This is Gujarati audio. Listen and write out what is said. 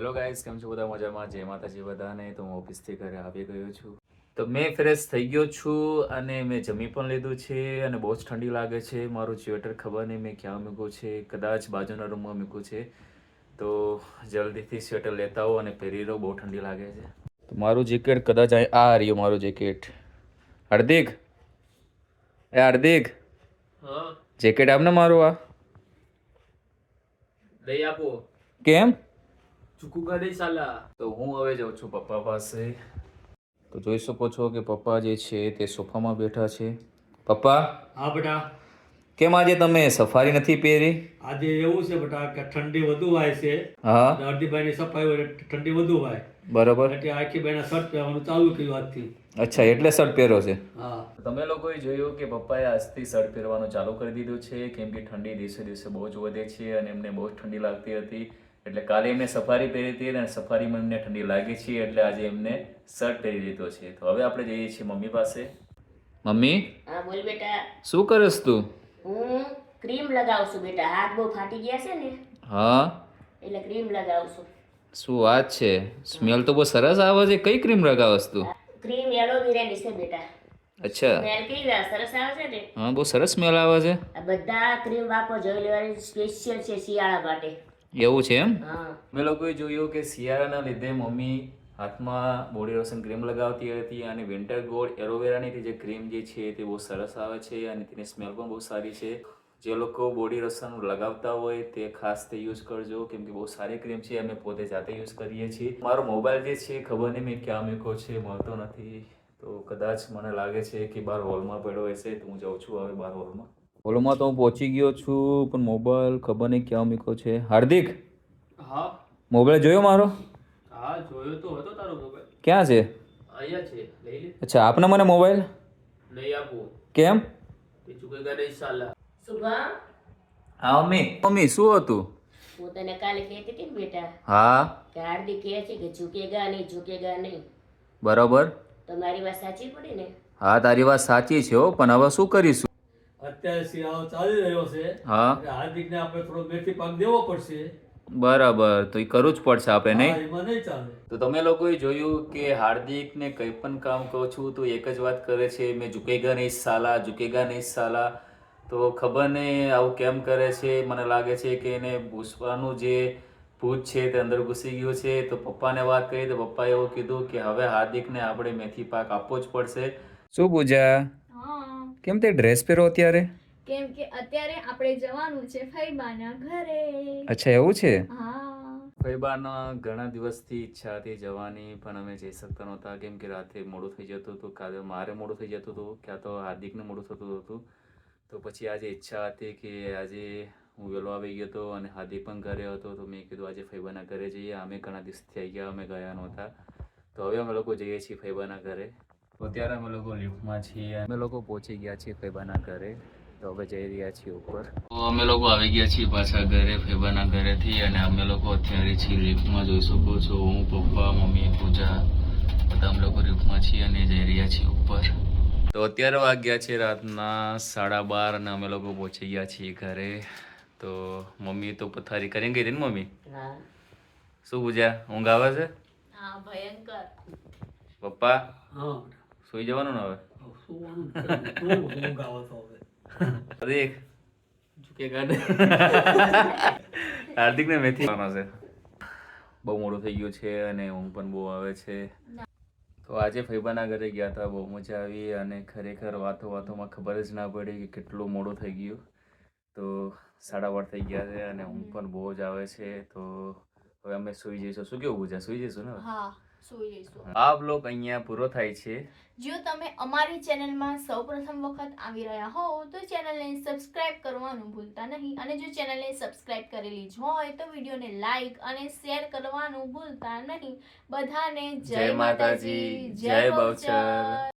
હેલો ગાઈસ, કેમ છો બધા? મજામાં? જય માતાજી બધાને. તો હું ઓફિસથી ઘરે આવી ગયો છું. તો મેં ફ્રેશ થઈ ગયો છું અને મેં જમી પણ લીધું છે અને બહુ જ ઠંડી લાગે છે. મારું સ્વેટર ખબર નહીં મેં ક્યાં મૂક્યું છે, કદાચ બાજુના રૂમમાં મૂક્યું છે. તો જલ્દીથી સ્વેટર લેતા આવો અને પહેરી લો, બહુ ઠંડી લાગે છે. તો મારું જેકેટ કદાચ આ રહ્યું મારું જેકેટ. હાર્દિક, એ હાર્દિક, હા, જેકેટ આપને મારું આ. લઈ આપો. કેમ? ચૂકું નહીં સાલા. તો હું હવે જાઉં છું પપ્પા પાસે. તો જોઈ શકો છો કે પપ્પા જે છે તે સોફામાં બેઠા છે. પપ્પા, હા બેટા, કેમ આજે તમે સફારી નથી પહેરી? આજે એવું છે બેટા કે ઠંડી વધુ વાય છે. હા, અડધી બાઈની સફાઈ હોય એટલે ઠંડી વધુ વાય. બરોબર. એટલે આખી બાઈના શર્ટ પહેરવાનું ચાલુ કર્યું આજથી. અચ્છા, એટલે શર્ટ પહેરો છે. હા, તમે લોકોએ જોયું કે પપ્પાએ આજથી શર્ટ પહેરવાનું ચાલુ કરી દીધું છે, કેમ કે ઠંડી દિવસે દિવસે બહુ જ વધે છે અને એમને બહુ જ ઠંડી લાગતી હતી. એટલે કાલે એમને સફારી પહેરી હતી અને સફારીમાં એમને ઠંડી લાગી છે, એટલે આજે એમને શર્ટ પહેરી લીધો છે. તો હવે આપણે જઈએ છીએ મમ્મી પાસે. મમ્મી, હા બોલ બેટા. શું કરસ તું? હું ક્રીમ લગાવું છું બેટા, હાથ બહુ ફાટી ગયા છે ને હા, એટલે ક્રીમ લગાવું છું. શું વાત છે? સ્મેલ તો બહુ સરસ આવે છે. કઈ ક્રીમ લગાવસ તું? ક્રીમ એલોવેરાની છે બેટા. અચ્છા, સ્મેલ કેવી સરસ આવે છે ને. હા, બહુ સરસ સ્મેલ આવે છે. આ બધા ક્રીમ વાપરો, જોઈ લેવાની સ્પેશિયલ છે શિયાળા માટે. એવું છે એમ? હા, મેં લોકોએ જોયું કે શિયાળાના લીધે મમ્મી હાથમાં બોડી લોશન ક્રીમ લગાવતી હતી અને વિન્ટર ગોલ્ડ એલોવેરાની જે ક્રીમ જે છે તે બહુ સરસ આવે છે અને તેની સ્મેલ પણ બહુ સારી છે. જે લોકો બોડી લોશન લગાવતા હોય તે ખાસ તે યુઝ કરજો, કેમ કે બહુ સારી ક્રીમ છે. અમે પોતે જાતે યુઝ કરીએ છીએ. મારો મોબાઈલ જે છે ખબર નહીં મેં ક્યાં મૂક્યો છે, મળતો નથી. તો કદાચ મને લાગે છે કે બહાર હોલમાં પડ્યો હશે, તો હું જાઉં છું હવે બહાર હોલમાં. હોલમાં તો હું પહોંચી ગયો છું, પણ મોબાઈલ ખબર નહીં ક્યાં મૂક્યો છે. હાર્દિક, હા, મોબાઈલ જોયો મારો? હા, જોયો તો હતો તારો મોબાઈલ. ક્યાં છે? અહીંયા છે, લઈ લે. અચ્છા, આપને મને મોબાઈલ. લઈ આપો. કેમ? તે ચૂકેગા નહીં સાલા. શુભમ, હા મમ્મી. મમ્મી, શું હતું? હું તને કાલે કહેતી હતી ને બેટા હા, કે હાર્દિક કહે છે કે ઝૂકેગા નહીં. બરાબર. તો મારી વાત સાચી પડી ને. હા, તારી વાત સાચી છે હો, પણ હવે શું કરીશું? અત્યારે શિયાળો ચાલી રહ્યો છે. હા, એટલે હાર્દિકને આપણે થોડો મેથી પાક દેવો પડશે. બરાબર. તો એ કરવું જ પડશે આપણે, હા, નહીં? એમાં નહીં ચાલે. તો તમે લોકોએ જોયું કે હાર્દિકને કંઈ પણ કામ કહું છું તો એક જ વાત કરે છે, મેં ઝુકેગા નહીં સાલા, ઝુકેગા નહીં સાલા. તો ખબર નહીં આવું કેમ કરે છે. મને લાગે છે કે એને ભૂસવાનું જે ભૂત છે તે અંદર ઘૂસી ગયું છે. તો પપ્પાને વાત કરી તો પપ્પાએ એવું કીધું કે હવે હાર્દિકને આપણે મેથી પાક આપવો જ પડશે. શું પૂજા, હા, કેમ તે ડ્રેસ પહેરો અત્યારે? કેમ કે અત્યારે આપણે જવાનું છે ફઈબાના ઘરે. અચ્છા, એવું છે? હા, ફઈબાના ઘણા દિવસથી ઈચ્છા હતી જવાની, પણ અમે જઈ શકતા નહોતા, કેમ કે રાતે મોડું થઈ જતું હતું. કાલે મારે મોડું થઈ જતું હતું, ક્યાં તો હાર્દિકને મોડું થતું હતું. તો પછી આજે ઈચ્છા હતી કે આજે હું વહેલો આવી ગયો હતો અને હાર્દિક પણ ઘરે હતો. તો મેં કીધું આજે ફઈબાના ઘરે જઈએ. અમે ઘણા દિવસથી આવી ગયા, અમે ગયા નહોતા. તો હવે અમે લોકો જઈએ છીએ ફઈબાના ઘરે. તો અત્યારે અમે લોકો લિફ્ટમાં છીએ. અમે લોકો પહોંચી ગયા છીએ ફઈબાના ઘરે. તો હવે જઈ રહ્યા છીએ ઉપર. તો અમે લોકો આવી ગયા છીએ પાછા ઘરે ફઈબાના ઘરેથી અને અમે લોકો અત્યારે છીએ લિફ્ટમાં. જોઈ શકો છો હું, પપ્પા, મમ્મી, પૂજા બધા અમે લોકો લિફ્ટમાં છીએ અને જઈ રહ્યા છીએ ઉપર. તો અત્યારે વાગ્યા છે રાતના 12:30 અને અમે લોકો પહોંચી ગયા છીએ ઘરે. તો મમ્મી તો પથારી કરીને ગઈ હતી ને મમ્મી? હા, શું પૂજા, ઊંઘ આવે છે? હા ભયંકર. પપ્પા, હા, સુઈ જવાનું ને હવે? શું ઊંઘ આવે તો હવે. દેખ ઝુકેગા નહીં. હાર્દિકને મેથી ખાવાનો છે. બહુ મોડું થઈ ગયું છે અને ઊંઘ પણ બહુ આવે છે. તો આજે ફઈબાના ઘરે ગયા હતા, બહુ મજા આવી અને ખરેખર વાતોમાં ખબર જ ના પડી કે કેટલું મોડું થઈ ગયું. તો 8:30 થઈ ગયા છે અને ઊંઘ પણ બહુ જ આવે છે. તો હવે અમે સૂઈ જઈશું. શું કેવું પૂજા, સૂઈ જઈશું ને? હા, સૂઈ જઈશું. આ બ્લોગ અહીંયા પૂરો થાય છે. જો તમે અમારી ચેનલમાં સૌપ્રથમ વખત આવી રહ્યા હોવ તો ચેનલને સબસ્ક્રાઇબ કરવાનું ભૂલતા નહીં, અને જો ચેનલને સબસ્ક્રાઇબ કરેલી જ હોય તો વિડીયોને લાઈક અને શેર કરવાનું ભૂલતા નહીં. બધાને જય માતાજી, જય બહુચર.